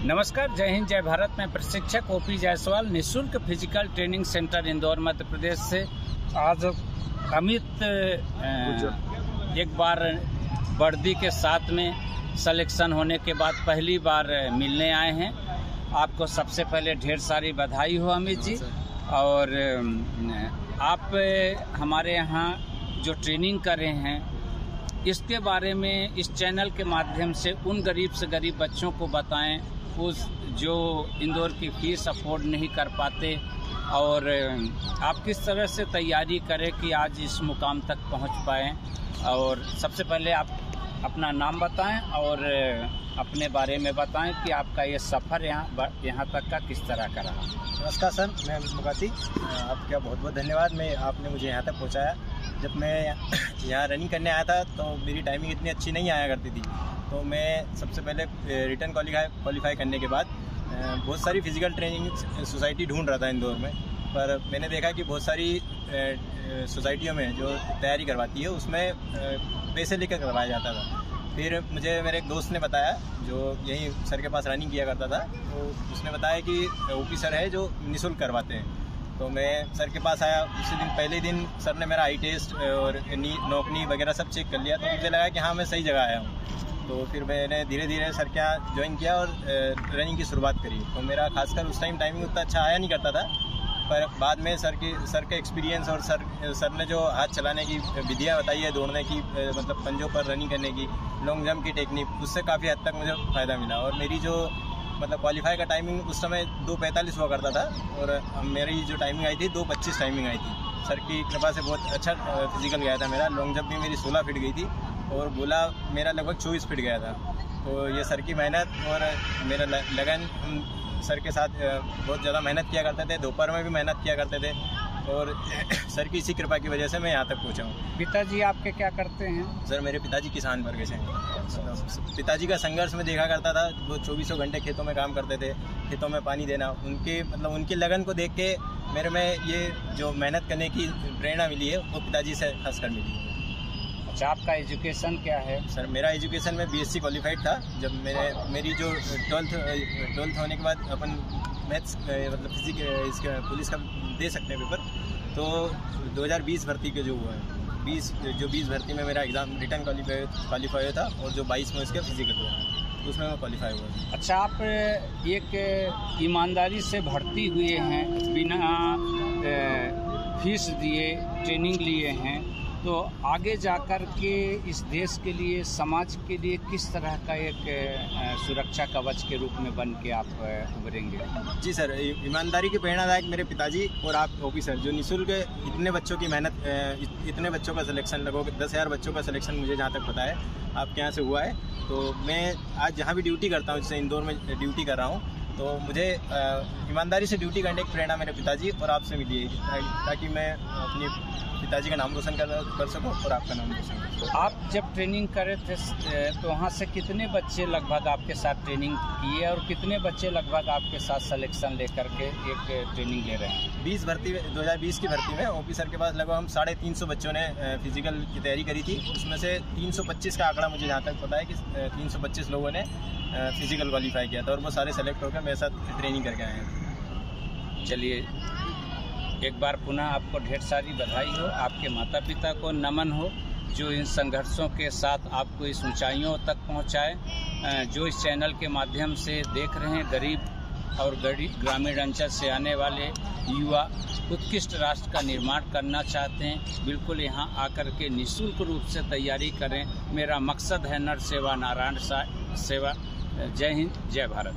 नमस्कार, जय हिंद जय भारत। मैं प्रशिक्षक ओपी जायसवाल, निःशुल्क physical training centre Indore Madhya Pradesh से। आज अमित एक बार वर्दी के साथ में सिलेक्शन होने के बाद पहली बार मिलने आए हैं। आपको सबसे पहले ढेर सारी बधाई हो अमित जी। और आप हमारे यहाँ जो ट्रेनिंग कर रहे हैं इसके बारे में इस चैनल के माध्यम से उन गरीब से गरीब बच्चों को बताएं उस जो इंदौर की फीस अफोर्ड नहीं कर पाते, और आप किस तरह से तैयारी करें कि आज इस मुकाम तक पहुंच पाएं। और सबसे पहले आप अपना नाम बताएं और अपने बारे में बताएं कि आपका ये सफ़र यहाँ तक का किस तरह का रहा। नमस्कार सर, मैं अमित मुगाती। आपका बहुत बहुत धन्यवाद। आपने मुझे यहाँ तक पहुँचाया। जब मैं यहाँ रनिंग करने आया था तो मेरी टाइमिंग इतनी अच्छी नहीं आया करती थी, तो मैं सबसे पहले रिटर्न क्वालिफाई करने के बाद बहुत सारी फिजिकल ट्रेनिंग सोसाइटी ढूंढ रहा था इंदौर में। पर मैंने देखा कि बहुत सारी सोसाइटियों में जो तैयारी करवाती है उसमें पैसे लेकर करवाया जाता था। फिर मुझे मेरे एक दोस्त ने बताया जो यहीं सर के पास रनिंग किया करता था, तो उसने बताया कि ओपी सर है जो निःशुल्क करवाते हैं। तो मैं सर के पास आया। उसी दिन पहले दिन सर ने मेरा आई टेस्ट और नौकनी वगैरह सब चेक कर लिया, तो मुझे लगा कि हाँ मैं सही जगह आया हूँ। तो फिर मैंने धीरे धीरे सर के यहाँ ज्वाइन किया और रनिंग की शुरुआत करी। तो मेरा खासकर उस टाइम टाइमिंग उतना अच्छा आया नहीं करता था, पर बाद में सर के एक्सपीरियंस और सर ने जो हाथ चलाने की विधियाँ बताई है, दौड़ने की मतलब पंजों पर रनिंग करने की, लॉन्ग जंप की टेक्निक, उससे काफ़ी हद तक मुझे फ़ायदा मिला। और मेरी जो मतलब क्वालिफाई का टाइमिंग उस समय 2:45 हुआ करता था, और मेरी जो टाइमिंग आई थी 2:25 टाइमिंग आई थी। सर की कृपा से बहुत अच्छा फिजिकल गया था मेरा। लॉन्ग जंप भी मेरी 16 फीट गई थी और गोला मेरा लगभग 24 फीट गया था। तो ये सर की मेहनत और मेरा लगन, हम सर के साथ बहुत ज़्यादा मेहनत किया करते थे, दोपहर में भी मेहनत किया करते थे, और सर की इसी कृपा की वजह से मैं यहाँ तक पहुँचा हूँ। पिताजी आपके क्या करते हैं? सर मेरे पिताजी किसान वर्ग से हैं। पिताजी का संघर्ष में देखा करता था। वो 24 घंटे खेतों में काम करते थे, खेतों में पानी देना। उनकी लगन को देख के मेरे में ये जो मेहनत करने की प्रेरणा मिली है वो पिताजी से खासकर मिली है। अच्छा, आपका एजुकेशन क्या है? सर मेरा एजुकेशन में BSc क्वालिफाइड था। जब मेरी जो 12th होने के बाद अपन मैथ्स मतलब फिजिक्स इसके पुलिस का दे सकते हैं पेपर, तो 2020 भर्ती के जो हुआ है 20 भर्ती में मेरा एग्ज़ाम रिटर्न क्वालिफाई था, और जो 22 में इसका फिजिकल हुआ उसमें मैं क्वालिफाई हुआ। अच्छा, आप एक ईमानदारी से भर्ती हुए हैं, बिना फीस दिए ट्रेनिंग लिए हैं, तो आगे जाकर के इस देश के लिए, समाज के लिए किस तरह का एक सुरक्षा कवच के रूप में बन के आप उभरेंगे? जी सर, ईमानदारी के प्रेरणादायक मेरे पिताजी और आप ओपी सर, जो निःशुल्क इतने बच्चों की मेहनत, इतने बच्चों का सिलेक्शन, लगभग 10,000 बच्चों का सिलेक्शन मुझे जहाँ तक पता है आपके यहाँ से हुआ है। तो मैं आज जहाँ भी ड्यूटी करता हूँ, जैसे इंदौर में ड्यूटी कर रहा हूँ, तो मुझे ईमानदारी से ड्यूटी करने की प्रेरणा मेरे पिताजी और आपसे मिली है, ताकि मैं अपनी पिताजी का नाम रोशन कर सकूं और आपका नाम रोशन कर सकूं। आप जब ट्रेनिंग करे थे तो वहाँ से कितने बच्चे लगभग आपके साथ ट्रेनिंग किए, और कितने बच्चे लगभग आपके साथ सिलेक्शन लेकर के एक ट्रेनिंग ले रहे हैं? 2020 की भर्ती में ओपी सर के पास लगभग हम 350 बच्चों ने फिजिकल की तैयारी करी थी। उसमें से 325 का आंकड़ा मुझे जहाँ तक पता है कि 325 लोगों ने फिजिकल क्वालिफाई किया था, और वो सारे सेलेक्ट होकर मेरे साथ ट्रेनिंग करके आए हैं। चलिए, एक बार पुनः आपको ढेर सारी बधाई हो। आपके माता पिता को नमन हो जो इन संघर्षों के साथ आपको इस ऊंचाइयों तक पहुंचाए। जो इस चैनल के माध्यम से देख रहे हैं, गरीब और ग्रामीण अंचल से आने वाले युवा उत्कृष्ट राष्ट्र का निर्माण करना चाहते हैं, बिल्कुल यहाँ आकर के निःशुल्क रूप से तैयारी करें। मेरा मकसद है नर सेवा नारायण सेवा। जय हिंद जय भारत।